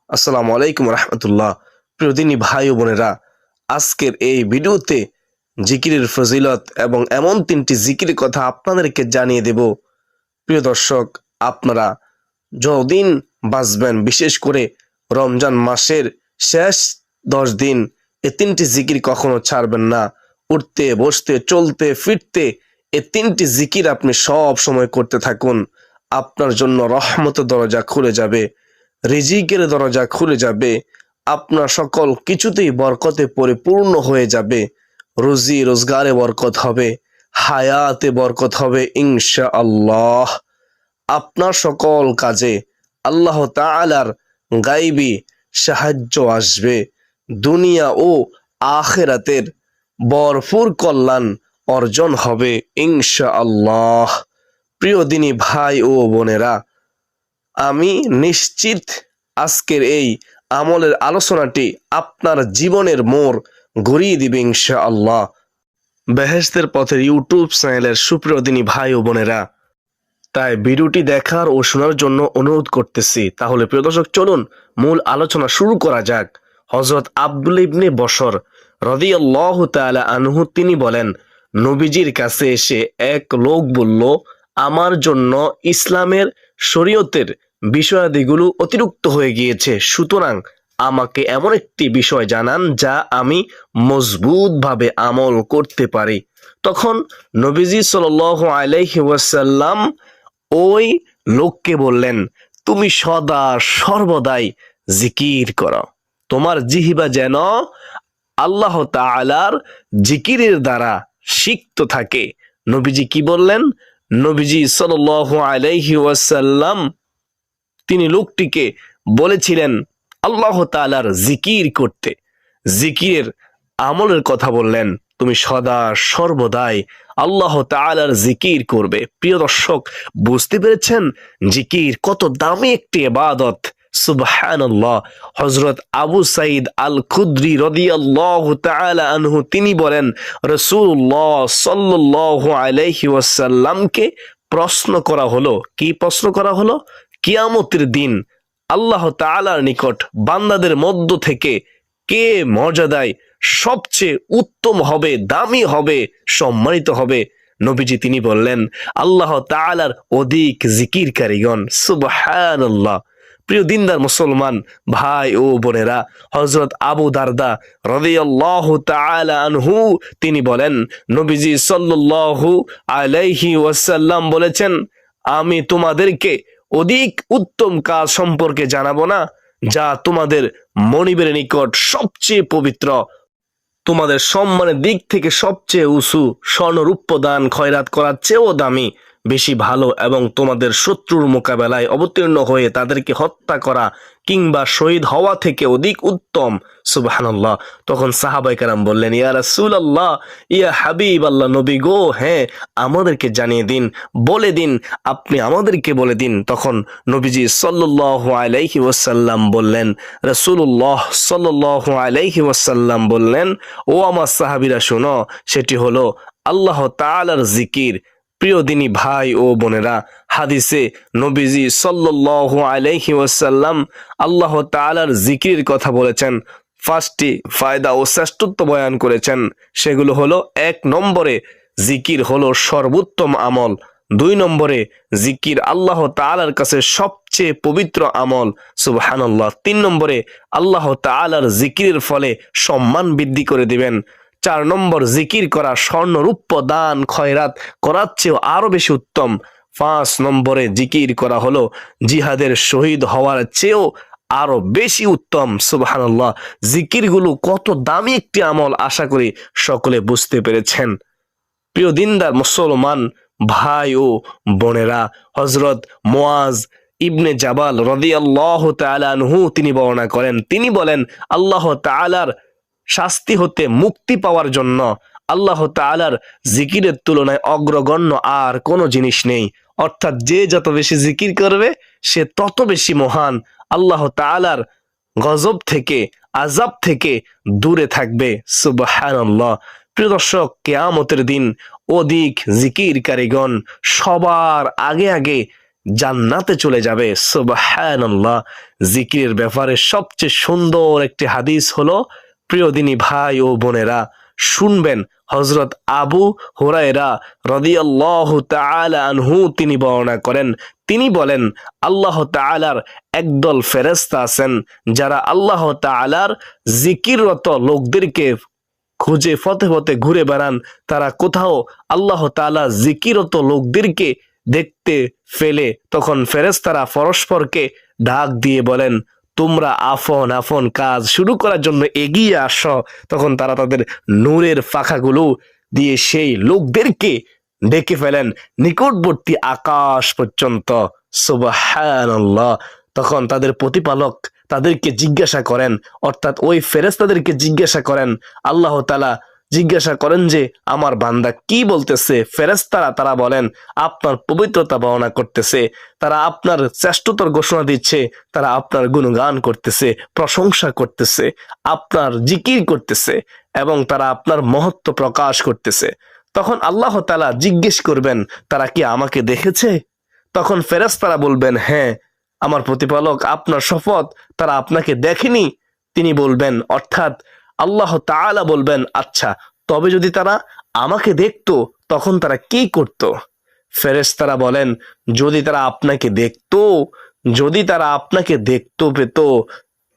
আসসালামু আলাইকুম রহমতুল্লাহ। প্রিয় দিনী ভাই ও বোনেরা, আজকের এই ভিডিওতে জিকিরের ফজিলত এবং এমন তিনটি জিকিরের কথা আপনাদেরকে জানিয়ে দেব। প্রিয় দর্শক, আপনারা যতদিন বাঁচবেন, বিশেষ করে রমজান মাসের শেষ 10 দিন, এই তিনটি জিকির কখনো ছাড়বেন না। উঠতে বসতে চলতে ফিরতে এই তিনটি জিকির আপনি সব সময় করতে থাকুন। আপনার জন্য রহমতের দরজা খুলে যাবে, রিজিকের দরজা খুলে যাবে, আপনার সকল কিছুতেই বরকতে পরিপূর্ণ হয়ে যাবে। রুজি রোজগারে বরকত হবে, হায়াতে বরকত হবে ইনশাআল্লাহ। আপনার সকল কাজে আল্লাহ তাআলার গাইবী সাহায্য আসবে। দুনিয়া ও আখিরাতের ভরপুর কল্যাণ অর্জন হবে ইনশাআল্লাহ। প্রিয় দিনী ভাই ও বোনেরা, আমি নিশ্চিত আজকের এই আমলের আলোচনাটি আপনার জীবনের মোড় ঘুরিয়ে দিবে ইনশাআল্লাহ। বেহেশতের পথের ইউটিউব চ্যানেলের সুপ্রিয় দিনী ভাই ও বোনেরা, তাই ভিডিওটি দেখার ও শোনার জন্য অনুরোধ করতেছি। তাহলে প্রিয় দর্শক, চলুন মূল আলোচনা শুরু করা যাক। হযরত আব্দুল্লাহ ইবনে বশর রাদিয়াল্লাহু তাআলা আনহু তিনি বলেন, নবীজির কাছে এসে এক লোক বলল, আমার জন্য ইসলামের শরীয়তের বিষয়াদিগুলো অতিরিক্ত হয়ে গিয়েছে, সুতরাং আমাকে এমন একটি বিষয় জানান যা আমি মজবুতভাবে আমল করতে পারি। তখন নবীজি সাল্লাল্লাহু আলাইহি ওয়াসাল্লাম ওই লোককে বললেন, তুমি সদা সর্বদাই জিকির করো, তোমার জিহ্বা যেন আল্লাহ তাআলার জিকিরের দ্বারা সিক্ত থাকে। নবীজি কি বললেন? নবীজি সাল্লাল্লাহু আলাইহি ওয়াসাল্লাম তিনি লোকটিকে বলেছিলেন আল্লাহ তাআলার জিকির করতে, জিকিরের আমলের কথা বললেন। তুমি সদা সর্বদাই আল্লাহ তাআলার জিকির করবে। প্রিয় দর্শক, বুঝতে পেরেছেন জিকির কত দামি একটি ইবাদত? সুবহানাল্লাহ। হযরত আবু সাঈদ আল খুদরি রাদিয়াল্লাহু তাআলা আনহু তিনি বলেন, রাসূলুল্লাহ সাল্লাল্লাহু আলাইহি ওয়াসাল্লামকে প্রশ্ন করা হলো। কি প্রশ্ন করা হলো? কিয়ামতের দিন আল্লাহ তাআলার নিকট বান্দাদের মধ্য থেকে কে মর্যাদায় সবচেয়ে উত্তম হবে, দামি হবে, সম্মানিত হবে? নবীজি তিনি বললেন, আল্লাহ তাআলার অধিক জিকিরকারীগণ। সুবহানাল্লাহ। প্রিয় দিনদার মুসলমান ভাই ও বোনেরা, হযরত আবু দারদা রাদিয়াল্লাহু তাআলা আনহু তিনি বলেন, নবীজি সাল্লাল্লাহু আলাইহি ওয়াসাল্লাম বলেছেন, আমি তোমাদেরকে অধিক উত্তম কাজ সম্পর্কে জানাবো না, যা তোমাদের মনিবের নিকট সবচেয়ে পবিত্র, তোমাদের সম্মানের দিক থেকে সবচেয়ে উঁচু, স্বর্ণরূপ্য দান খয়রাত করার চেয়েও দামি, বেশি ভালো, এবং তোমাদের শত্রুর মোকাবেলায় অবতীর্ণ হয়ে তাদেরকে হত্যা করা কিংবা শহীদ হওয়া থেকে অধিক উত্তম। সুবহানাল্লাহ। তখন সাহাবায়ে কেরাম বললেন, ইয়া রাসূলুল্লাহ, ইয়া হাবিবাল্লাহ, নবী গো, হ্যাঁ আমাদেরকে জানিয়ে দিন, বলে দিন, আপনি আমাদেরকে বলে দিন। তখন নবীজি সাল্লাল্লাহু আলাইহি ওয়াসাল্লাম বললেন, রাসূলুল্লাহ সাল্লাল্লাহু আলাইহি ওয়াসাল্লাম বললেন, ও আমার সাহাবীরা শোনো, সেটি হলো আল্লাহ তাআলার জিকির। প্রিয় দিনী ভাই ও বোনেরা, হাদিসে নবীজি সাল্লাল্লাহু আলাইহি ওয়াসাল্লাম আল্লাহ তাআলার জিকিরের কথা বলেছেন। 5টি ফায়দা ও শ্রেষ্ঠত্ব বয়ান করেছেন। সেগুলো হলো, 1 নম্বরে জিকির হলো সর্বোত্তম আমল। 2 নম্বরে জিকির আল্লাহ তাআলার কাছে সবচেয়ে পবিত্র আমল। সুবহানাল্লাহ। 3 নম্বরে আল্লাহ তাআলার জিকিরের ফলে সম্মান বৃদ্ধি করে দিবেন। 4 নম্বর, জিকির করা স্বর্ণরূপ্য দান খয়রাত করার চেয়েও আরো বেশি উত্তম। 5 নম্বরে জিকির করা হলো জিহাদের শহীদ হওয়ার চেয়েও আরো বেশি উত্তম। সুবহানাল্লাহ। জিকিরগুলো কত দামি একটি আমল, আশা করি সকলে বুঝতে পেরেছেন। প্রিয় দিনদার মুসলমান ভাই ও বোনেরা, হযরত মুআজ ইবনে জাবাল রাদিয়াল্লাহু তাআলা আনহু তিনি বর্ণনা করেন, তিনি বলেন, আল্লাহ তাআলার শাস্তি হতে মুক্তি পাওয়ার জন্য আল্লাহ তাআলার জিকিরের তুলনায় অগ্রগণ্য আর কোনো জিনিস নেই। অর্থাৎ যে যত বেশি জিকির করবে সে তত বেশি মহান, আল্লাহ তাআলার গজব থেকে, আযাব থেকে দূরে থাকবে। সুবহানাল্লাহ। প্রিয় দর্শক, কিয়ামতের দিন অধিক জিকিরকারীগণ সবার আগে আগে জান্নাতে চলে যাবে। সুবহানাল্লাহ। জিকিরের ব্যাপারে সবচেয়ে সুন্দর একটি হাদিস হলো, প্রিয় দিনী ভাই ও বোনেরা, শুনবেন। হযরত আবু হুরায়রা রাদিয়াল্লাহু তাআলা আনহু তিনি বর্ণনা করেন, তিনি বলেন, আল্লাহ তাআলার একদল ফেরেশতা আছেন যারা আল্লাহ তাআলার জিকিররত লোকদেরকে খুঁজে পথে পথে ঘুরে বেড়ান। তারা কোথাও আল্লাহ তাআলা জিকিররত লোকদেরকে দেখতে ফেলে তখন ফেরেশতারা পরস্পরকে ডাক দিয়ে বলেন, তোমরা আপন আপন কাজ শুরু করার জন্য এগিয়ে আসো। তখন তারা তাদের নূরের পাখাগুলো দিয়ে সেই লোকদেরকে ডেকে ফেলেন নিকটবর্তী আকাশ পর্যন্ত। সুবহানাল্লাহ। তখন তাদের প্রতিপালক তাদেরকে জিজ্ঞাসা করেন, অর্থাৎ ওই ফেরেশতাদেরকে জিজ্ঞাসা করেন, আল্লাহ তাআলা জিজ্ঞাসা করেন যে আমার বান্দা কি বলতেছে। ফেরেশতারা তারা বলেন আপনার পবিত্রতা বর্ণনা করতেছে, তারা আপনার শ্রেষ্ঠতর ঘোষণা দিচ্ছে, তারা আপনার গুণগান করতেছে, প্রশংসা করতেছে, আপনার জিকির করতেছে এবং তারা আপনার মহত্ব প্রকাশ করতেছে। তখন আল্লাহ তাআলা জিজ্ঞেস করবেন, তারা কি আমাকে দেখেছে? তখন ফেরেশতারা বলবেন, হ্যাঁ আমার প্রতিপালক আপনার শপথ তারা আপনাকে দেখেনি। তিনি বলবেন, অর্থাৎ আল্লাহ তাআলা বলবেন, আচ্ছা তবে যদি তারা আমাকে দেখতো তখন তারা কি করত? ফেরেশতারা বলেন, যদি তারা আপনাকে দেখতো, যদি তারা আপনাকে দেখতো পেত,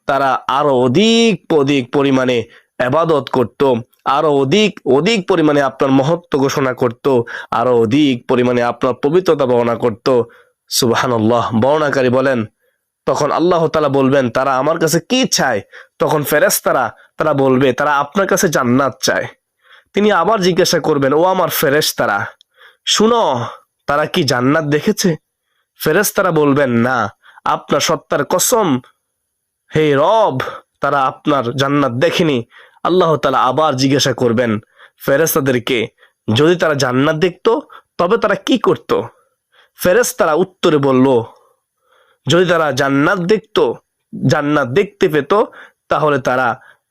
তারা আরো অধিক অধিক পরিমাণে ইবাদত করত, আরো অধিক অধিক পরিমাণে আপনার মহত্ব ঘোষণা করত, আরো অধিক পরিমাণে আপনার পবিত্রতা বর্ণনা করত। সুবহানাল্লাহ। বর্ণনাকারী বলেন, তখন আল্লাহ তাআলা বলবেন, তারা আমার কাছে কি চায়? তখন ফেরেশতারা তারা বলবে, তারা আপনার কাছে জান্নাত চায়। তিনি আবার জিজ্ঞাসা করবেন, ও আমার ফেরেশতারা শুনো, তারা কি জান্নাত দেখেছে? ফেরেশতারা বলবেন, না, আপনার সত্তার কসম হে রব, তারা আপনার জান্নাত দেখেনি। আল্লাহ তাআলা আবার জিজ্ঞাসা করবেন ফেরেশতাদেরকে, যদি তারা জান্নাত দেখতো তবে তারা কি করত? ফেরেশতারা উত্তরে বলল, যদি তারা জান্নাত দেখতো, জান্নাত দেখতে পেত, তাহলে তারা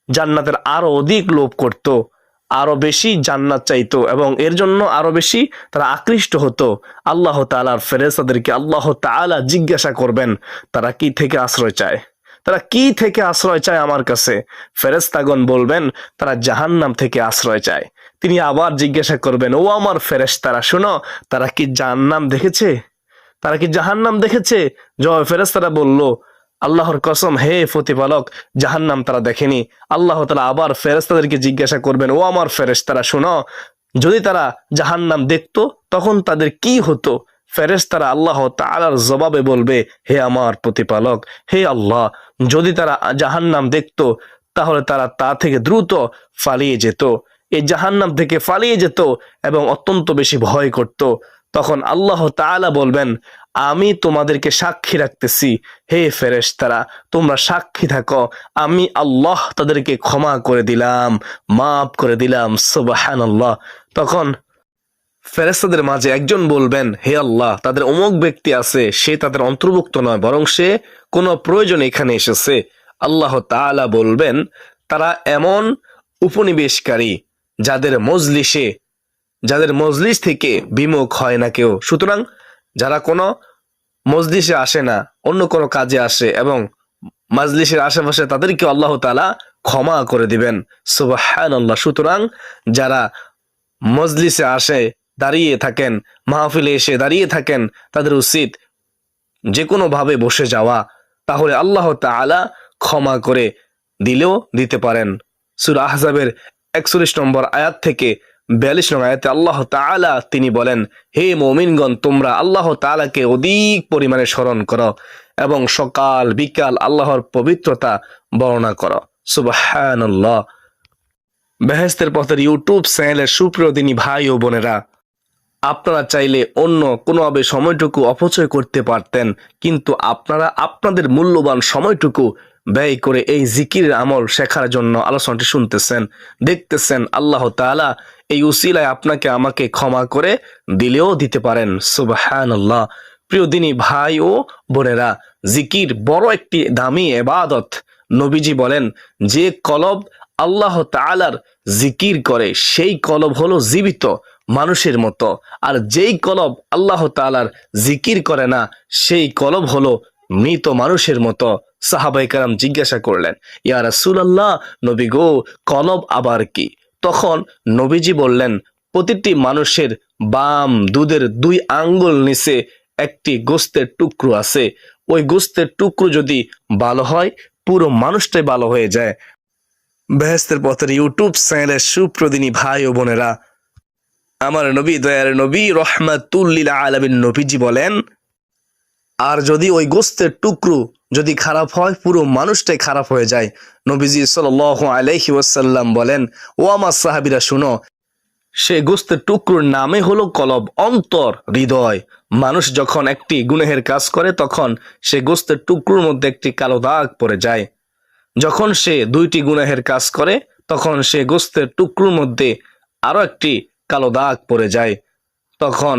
জান্নাতের আরো অধিক লোভ করত, আরো বেশি জান্নাত চাইতো এবং এর জন্য আরো বেশি তারা আকৃষ্ট হতো। আল্লাহ তাআলার ফেরেশতাদেরকে আল্লাহ তাআলা জিজ্ঞাসা করবেন, তারা কি থেকে আশ্রয় চায়? তারা কি থেকে আশ্রয় চায় আমার কাছে? ফেরেশতাগণ বলবেন, তারা জাহান্নাম থেকে আশ্রয় চায়। তিনি আবার জিজ্ঞাসা করবেন, ও আমার ফেরেশতারা শোনো, তারা কি জাহান্নাম দেখেছে? তারা কি জাহান্নাম দেখেছে? জয় ফেরেশতারা বলল, আল্লাহর কসম হে প্রতিপালক, জাহান্নাম তারা দেখেনি। আল্লাহ তাআলা আবার ফেরেশতাদেরকে জিজ্ঞাসা করবেন, ও আমার ফেরেশতারা শোনো, যদি তারা জাহান্নাম দেখতো তখন তাদের কি হতো? ফেরেশতারা আল্লাহ তাআলার জবাবে বলবে, হে আমার প্রতিপালক, হে আল্লাহ, যদি তারা জাহান্নাম দেখতো তাহলে তারা তা থেকে দ্রুত পালিয়ে যেত, এই জাহান্নাম থেকে পালিয়ে যেত এবং অত্যন্ত বেশি ভয় করত। তখন আল্লাহ তাআলা বলবেন, আমি তোমাদেরকে সাক্ষী রাখতেছি হে ফেরেশতারা, তোমরা সাক্ষী থাকো, আমি আল্লাহ তাদেরকে ক্ষমা করে দিলাম, মাফ করে দিলাম। সুবহানাল্লাহ। তখন ফেরেশতাদের মাঝে একজন বলবেন, হে আল্লাহ, তাদের অমুক ব্যক্তি আছে, সে তাদের অন্তর্ভুক্ত নয়, বরং সে কোনো প্রয়োজনে এখানে এসেছে। আল্লাহ তাআলা বলবেন, তারা এমন উপনিবেশকারী যাদের মজলিস থেকে বিমুখ হয় না কেউ। সুতরাং যারা কোনো মজলিসে আসে না, অন্য কোনো কাজে আসে এবং মাজলিসের আশেপাশে, তাদেরকে আল্লাহ তাআলা ক্ষমা করে দিবেন। সুবহানাল্লাহ। সুতরাং যারা মজলিসে আসে, দাঁড়িয়ে থাকেন, মাহফিলে এসে দাঁড়িয়ে থাকেন, তাদের উচিত যে কোনো ভাবে বসে যাওয়া, তাহলে আল্লাহ তাআলা ক্ষমা করে দিলেও দিতে পারেন। সূরা আহজাবের 41 নম্বর আয়াত থেকে 42 নম্বর আয়াতে আল্লাহ তাআলা তিনি বলেন, হে মুমিনগণ, তোমরা আল্লাহ তাআলাকে অধিক পরিমাণে স্মরণ করো এবং সকাল বিকাল আল্লাহর পবিত্রতা বর্ণনা করো। সুবহানাল্লাহ। বেহেশতের পথের ইউটিউব চ্যানেলের সুপ্রিয় দিনী ভাই ও বোনেরা, আপনারা চাইলে অন্য কোনোভাবে সময়টুকু অপচয় করতে পারতেন, কিন্তু আপনারা আপনাদের মূল্যবান সময়টুকু ব্যয় করে এই জিকিরের আমল শেখার জন্য আলোচনাটি শুনতেছেন, দেখতেছেন। আল্লাহ তাআলা এই উসিলায় আপনাকে আমাকে ক্ষমা করে দিলেও দিতে পারেন। সুবহানাল্লাহ। প্রিয় দিনী ভাই ও বোনেরা, জিকির বড় একটি দামি ইবাদত। নবীজি বলেন, যে কলব আল্লাহ তাআলার জিকির করে সেই কলব হলো জীবিত, মানুষের মতো। আর যেই কলব আল্লাহ তাআলার জিকির করে না সেই কলব হলো মৃত মানুষের মতো। সাহাবায়ে কেরাম জিজ্ঞাসা করলেন, ইয়া রাসূলুল্লাহ, নবী গো, কলব আবার কি? তখন নবীজি বললেন, প্রতিটি মানুষের বাম দুধের 2 আঙ্গুল নিচে একটি গোস্তের টুকরো আছে। ওই গোস্তের টুকরো যদি ভালো হয় পুরো মানুষটাই ভালো হয়ে যায়। বেহেশতের পথের ইউটিউব চ্যানেলের সুপ্রদিনী ভাই ও বোনেরা, আমার নবী, দয়ার নবী, রহমাতুল লিল আলামিন নবীজি বলেন, আর যদি ওই গোস্তের টুকরো যদি খারাপ হয় পুরো মানুষটাই খারাপ হয়ে যায়। নবীজি সাল্লাল্লাহু আলাইহি ওয়াসাল্লাম বলেন, ও আমার সাহাবীরা শুনো, সে গোস্তের টুকরোর নামে হলো কলব, অন্তর, হৃদয়। মানুষ যখন একটি গুনাহের কাজ করে তখন সে গোস্তের টুকরোর মধ্যে একটি কালো দাগ পড়ে যায়। যখন সে 2টি গুনাহের কাজ করে তখন সে গোস্তের টুকরোর মধ্যে আরো একটি কালো দাগ পড়ে যায়। তখন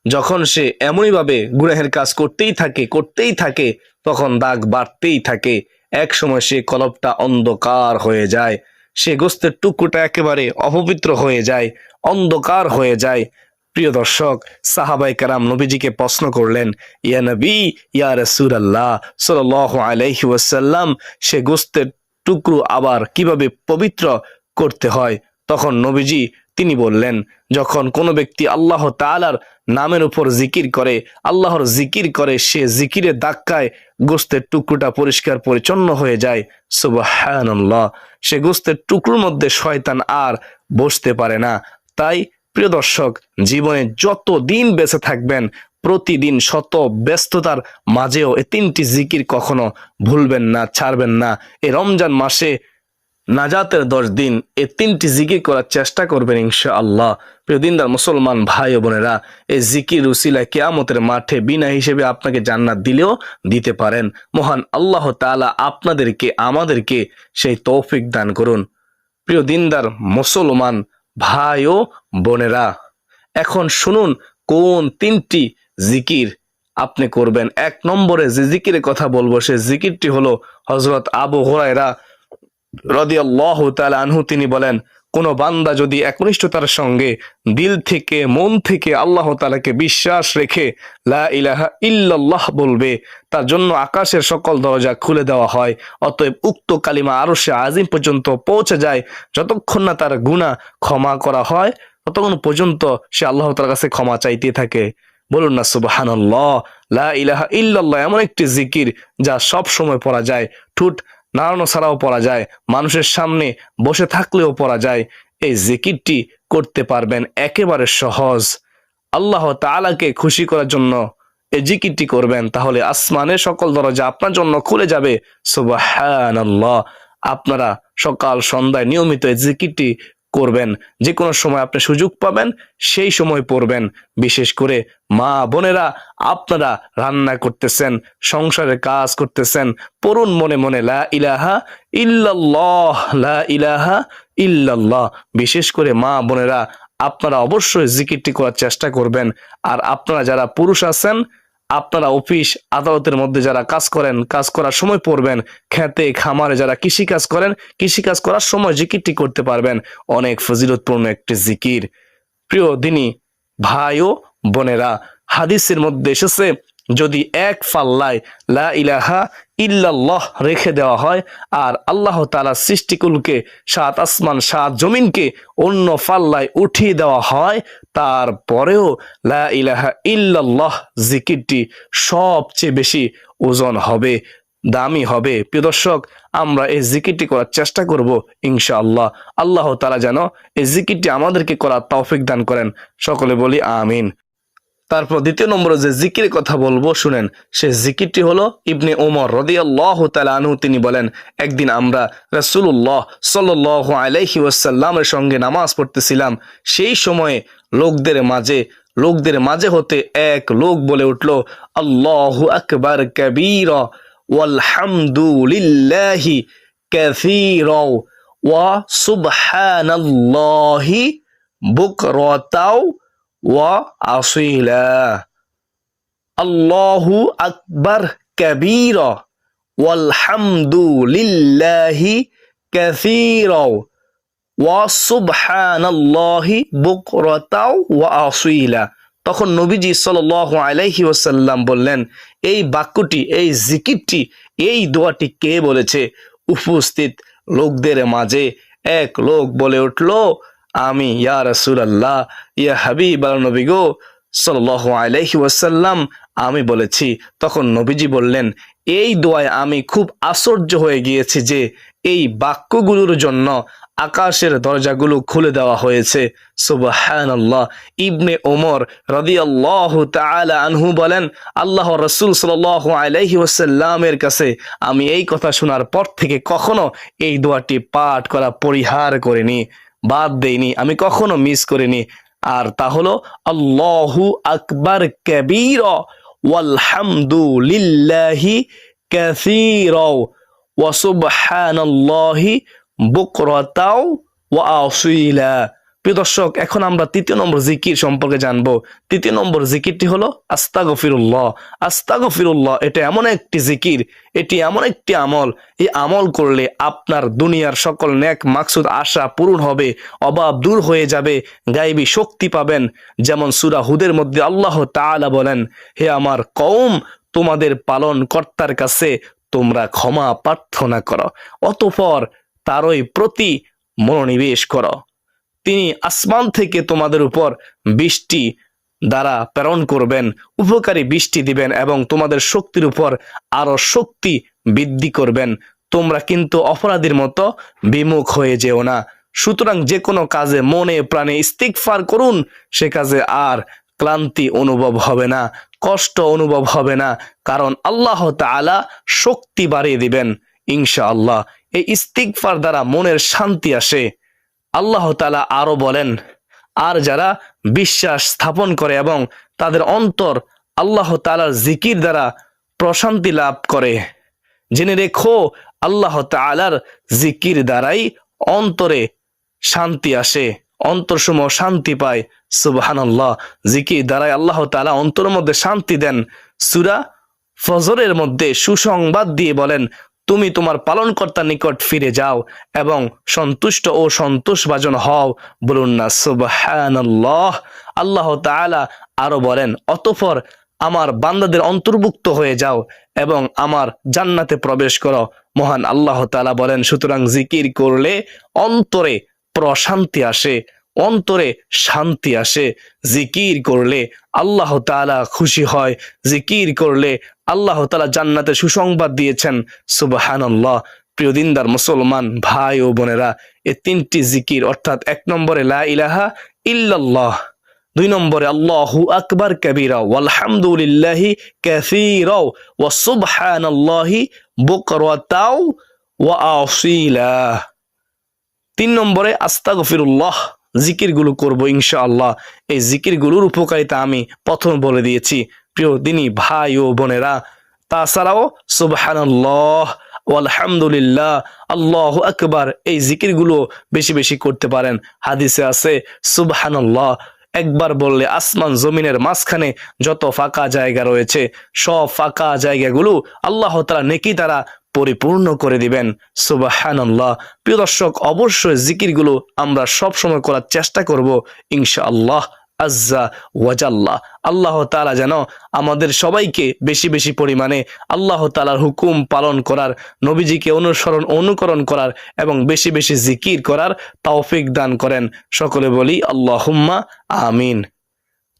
যখন সে এমনইভাবে গুনাহের কাজ করতেই থাকে তখন দাগ বাড়তেই থাকে। এক সময় সে কলবটা অন্ধকার হয়ে যায়, সে গোস্তের টুকরোটা একেবারে অপবিত্র হয়ে যায়, অন্ধকার হয়ে যায়। প্রিয় দর্শক, সাহাবায়ে কেরাম নবীজিকে প্রশ্ন করলেন, ইয়া নবী, ইয়া রাসূলুল্লাহ সাল্লাল্লাহু আলাইহি ওয়াসাল্লাম, সে গোস্তের টুকরো আবার কিভাবে পবিত্র করতে হয়? তখন নবীজি তিনি বললেন, যখন কোনো ব্যক্তি আল্লাহ তাআলার নামের উপর জিকির করে, আল্লাহর জিকির করে, সে জিকিরের ধাক্কায় গোস্তের টুকরোটা পরিষ্কার পরিচ্ছন্ন হয়ে যায়। সুবহানাল্লাহ, সে গোস্তের টুকরোর মধ্যে শয়তান আর বসতে পারে না। তাই প্রিয় দর্শক, জীবনে যত দিন বেঁচে থাকবেন প্রতিদিন শত ব্যস্ততার মাঝেও এই 3টি জিকির কখনো ভুলবেন না, ছাড়বেন না। এই রমজান মাসে নাজাতের 10 দিন এই 3টি জিকির করার চেষ্টা করবেন ইনশাআল্লাহ। প্রিয় দিনদার মুসলমান ভাই ও বোনেরা, এই জিকির উসিলায় কিয়ামতের মাঠে বিনা হিসেবে আপনাকে জান্নাত দিলেও দিতে পারেন। মহান আল্লাহ তাআলা আপনাদেরকে আমাদেরকে সেই তৌফিক দান করুন। প্রিয় দিনদার মুসলমান ভাই ও বোনেরা, এখন শুনুন কোন 3টি জিকির আপনি করবেন। 1 নম্বরে যে জিকিরের কথা বলবো সে জিকিরটি হলো হযরত আবু হুরায়রা রাদিয়াল্লাহু তাআলা আনহু তিনি বলেন, কোন বান্দা যদি একনিষ্ঠতার সঙ্গে দিল থেকে মন থেকে আল্লাহ তাআলাকে বিশ্বাস রেখে লা ইলাহা ইল্লাল্লাহ বলবে, তার জন্য আকাশের সকল দরজা খুলে দেওয়া হয়। অতএব উক্ত কালিমা আরশে আজিম পর্যন্ত পৌঁছে যায়। যতক্ষণ না তার গুনাহ ক্ষমা করা হয় ততক্ষণ পর্যন্ত সে আল্লাহ তাআলার কাছে ক্ষমা চাইতে থাকে। বলুন না সুবহানাল্লাহ। লা ইলাহা ইল্লাল্লাহ এমন একটি জিকির যা সব সময় পড়া যায়, ঠোঁট নাড়ানো ছাড়াও পড়া যায়, মানুষের সামনে বসে থাকলেও পড়া যায়। এই জিকিরটি করতে পারবেন, একেবারে সহজ। আল্লাহ তাআলাকে খুশি করার জন্য এই জিকিরটি করবেন, তাহলে আসমানের সকল দরজা আপনার জন্য খুলে যাবে। সুবহানাল্লাহ। আপনারা সকাল সন্ধ্যায় নিয়মিত এই জিকিরটি করবেন। যে কোনো সময় আপনি সুযোগ পাবেন সেই সময় পড়বেন। বিশেষ করে মা বোনেরা, আপনারা রান্না করতেছেন, সংসারের কাজ করতেছেন, পড়ুন মনে মনে লা ইলাহা ইল্লাল্লাহ, লা ইলাহা ইল্লাল্লাহ। বিশেষ করে মা বোনেরা, আপনারা অবশ্যই জিকিরটি করার চেষ্টা করবেন। আর আপনারা যারা পুরুষ আছেন, আপনারা অফিস আদালতের মধ্যে যারা কাজ করেন, কাজ করার সময় পড়বেন। খেতে খামারে যারা কৃষি কাজ করেন, কৃষি কাজ করার সময় জিকিরটি করতে পারবেন। অনেক ফজিলতপূর্ণ একটি জিকির। প্রিয় দিনী ভাই ও বোনেরা, হাদিসের মধ্যে এসেছে, যদি এক পাল্লায় লা ইলাহা ইল্লাল্লাহ রেখে দেওয়া হয় আর আল্লাহ তাআলা সৃষ্টিকুলকে 7 আসমান 7 জমিনকে অন্য পাল্লায় উঠিয়ে দেওয়া হয়, তারপরেও লা ইলাহা ইল্লাল্লাহ জিকিরটি সবচেয়ে বেশি ওজন হবে, দামি হবে। প্রিয় দর্শক, আমরা এই জিকিরটি করার চেষ্টা করব ইনশাআল্লাহ। আল্লাহ তাআলা যেন এই জিকিরটি আমাদেরকে করার তৌফিক দান করেন। সকলে বলি আমিন। তারপর 2 নম্বরে যে জিকিরের কথা বলবো শুনেন, সে জিকিরটি হলো ইবনে ওমর রাদিয়াল্লাহু তাআলা আনহু তিনি বলেন, একদিন আমরা রাসূলুল্লাহ সাল্লাল্লাহু আলাইহি ওয়াসাল্লামের সঙ্গে নামাজ পড়তেছিলাম। সেই সময়ে লোকদের মাঝে হতে এক লোক বলে উঠল, আল্লাহু আকবার কাবীরা ওয়ালহামদুলিল্লাহি কাসীরা ওয়া সুবহানাল্লাহি বুকরাতাও ওয়া আসীলা। আল্লাহু আকবার কাবীরা ওয়ালহামদুলিল্লাহি কাসীরা ওয়া সুবহানাল্লাহি বুকরাতাও ওয়া আসীলা। তখন নবীজি সাল্লাল্লাহু আলাইহি ওয়াসাল্লাম বললেন, এই বাক্যটি, এই জিকিরটি, এই দোয়াটি কে বলেছে? উপস্থিত লোকদের মাঝে এক লোক বলে উঠল, আমি, ইয়া রাসূলুল্লাহ, ইয়া হাবিব নবী গো সাল্লাল্লাহু আলাইহি ওয়াসাল্লাম, আমি বলেছি। তখন নবীজি বললেন, এই দোয়ায় আমি খুব আশ্চর্য হয়ে গিয়েছি যে এই বাক্যগুলোর জন্য আকাশের দরজাগুলো খুলে দেওয়া হয়েছে। সুবহানাল্লাহ। ইবনে ওমর রাদিয়াল্লাহু তাআলা আনহু বলেন, আল্লাহ রাসূল সাল্লাল্লাহু আলাইহি ওয়াসাল্লামের কাছে আমি এই কথা শোনার পর থেকে কখনো এই দোয়াটি পাঠ করা পরিহার করিনি, বাদ দেইনি, আমি কখনো মিস করিনি। আর তা হলো, আল্লাহু আকবার কাবীরা ওয়ালহামদুলিল্লাহি কাসীরা ওয়া সুবহানাল্লাহি বুকরাতাও ওয়া আসীলা। প্রিয় দর্শক, এখন আমরা তৃতীয় নম্বর জিকির সম্পর্কে জানবো। তৃতীয় নম্বর জিকিরটি হলো আস্তাগফিরুল্লাহ। আস্তাগফিরুল্লাহ এটা এমন একটি জিকির, এটি এমন একটি আমল, এই আমল করলে আপনার দুনিয়ার সকল নেক মাকসুদ আশা পূরণ হবে, অভাব দূর হয়ে যাবে, গায়েবী শক্তি পাবেন। যেমন সূরা হুদের মধ্যে আল্লাহ তাআলা বলেন, হে আমার কওম, তোমাদের পালন কর্তার কাছে তোমরা ক্ষমা প্রার্থনা করো, অতঃপর তারই প্রতি মনোনিবেশ করো। তিনি আসমান থেকে তোমাদের উপর বৃষ্টি দ্বারা প্রেরণ করবেন, উপকারী বৃষ্টি দিবেন এবং তোমাদের শক্তির উপর আরো শক্তি বৃদ্ধি করবেন। তোমরা কিন্তু অপরাধীর মতো বিমুখ হয়ে যেও না। সুতরাং যে কোনো কাজে মনে প্রাণে ইস্তিগফার করুন, সে কাজে আর ক্লান্তি অনুভব হবে না, কষ্ট অনুভব হবে না, কারণ আল্লাহ তাআলা শক্তি বাড়িয়ে দিবেন ইনশাআল্লাহ। এই ইস্তিগফার দ্বারা মনের শান্তি আসে। আল্লাহ তাআলা আরো বলেন, আর যারা বিশ্বাস স্থাপন করে এবং তাদের অন্তর আল্লাহ তাআলার জিকির দ্বারা প্রশান্তি লাভ করে, জেনে রেখো আল্লাহ তাআলার জিকির দ্বারাই অন্তরে শান্তি আসে, অন্তরসমূহ শান্তি পায়। সুবহানাল্লাহ। জিকির দ্বারাই আল্লাহ তাআলা অন্তরের মধ্যে শান্তি দেন। সূরা ফজরের মধ্যে সুসংবাদ দিয়ে বলেন, তুমি তোমার পালনকর্তার নিকট ফিরে যাও এবং সন্তুষ্ট ও সন্তোষভাজন হও। বলুন না সুবহানাল্লাহ। আল্লাহ তাআলা আরো বলেন, অতঃপর আমার বান্দাদের অন্তর্ভুক্ত হয়ে যাও এবং আমার জান্নাতে প্রবেশ করো। মহান আল্লাহ তাআলা বলেন, সুতরাং জিকির করলে অন্তরে প্রশান্তি আসে, অন্তরে শান্তি আসে। জিকির করলে আল্লাহ তাআলা খুশি হয়, জিকির করলে আল্লাহ তাআলা জান্নাতে সুসংবাদ দিয়েছেন। সুবহানাল্লাহ। প্রিয় দিনদার মুসলমান ভাই ও বোনেরা, এই তিনটি জিকির অর্থাৎ 1 নম্বরে লা ইলাহা ইল্লাল্লাহ, 2 নম্বরে আল্লাহু আকবার কাবীরা ওয়ালহামদুলিল্লাহি কাসীরা ওয়া সুবহানাল্লাহি বুকরাতাও ওয়া আসীলা, 3 নম্বরে আস্তাগফিরুল্লাহ। জিকিরগুলো করব ইনশাআল্লাহ। এই জিকিরগুলোর উপকারিতা আমি প্রথম বলে দিয়েছি প্রিয় দিনী ভাই ও বোনেরা। তাছাড়াও সুবহানাল্লাহ, আলহামদুলিল্লাহ, আল্লাহু আকবার, এই জিকিরগুলো বেশি বেশি করতে পারেন। হাদিসে আছে সুবহানাল্লাহ একবার বললে আসমান জমিনের মাঝখানে যত ফাঁকা জায়গা রয়েছে সব ফাঁকা জায়গাগুলো আল্লাহ তাআলা নেকি দ্বারা পরিপূর্ণ করে দিবেন। সুবহানাল্লাহ। প্রিয় দর্শক, অবশ্যই জিকিরগুলো আমরা সব সময় করার চেষ্টা করব ইনশাআল্লাহ আজ্জা ওয়াজাল্লা। আল্লাহ তাআলা যেন আমাদের সবাইকে বেশি বেশি পরিমাণে আল্লাহ তাআলার হুকুম পালন করার, নবীজিকে অনুকরণ করার এবং বেশি বেশি জিকির করার তৌফিক দান করেন। সকলে বলি আল্লাহুম্মা আমিন।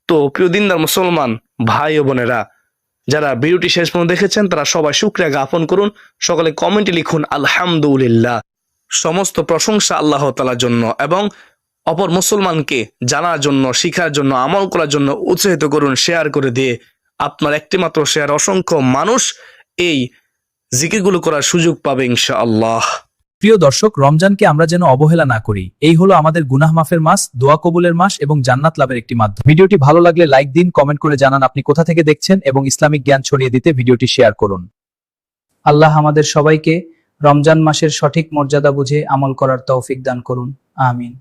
তো প্রিয় দিনদার মুসলমান ভাই ও বোনেরা, যারা ভিডিওটি শেষ পর্যন্ত দেখেছেন তারা সবাই শুকরিয়া জ্ঞাপন করুন। সকলে কমেন্টে লিখুন আলহামদুলিল্লাহ। সমস্ত প্রশংসা আল্লাহ তাআলার জন্য এবং অপর মুসলমানকে জানার জন্য, শিখার জন্য, আমল করার জন্য উৎসাহিত করুন শেয়ার করে দিয়ে। আপনার একটি মাত্র শেয়ার অসংখ্য মানুষ এই জিকিরগুলো করার সুযোগ পাবে ইনশাআল্লাহ। প্রিয় দর্শক, রমজানকে আমরা যেন অবহেলা না করি। এই হলো আমাদের গুনাহ মাফের মাস, দোয়া কবুলের মাস এবং জান্নাত লাভের একটি মাধ্যম। ভিডিওটি ভালো লাগলে লাইক দিন, কমেন্ট করে জানান আপনি কোথা থেকে দেখছেন এবং ইসলামিক জ্ঞান ছড়িয়ে দিতে ভিডিওটি শেয়ার করুন। আল্লাহ আমাদের সবাইকে রমজান মাসের সঠিক মর্যাদা বুঝে আমল করার তৌফিক দান করুন। আমিন।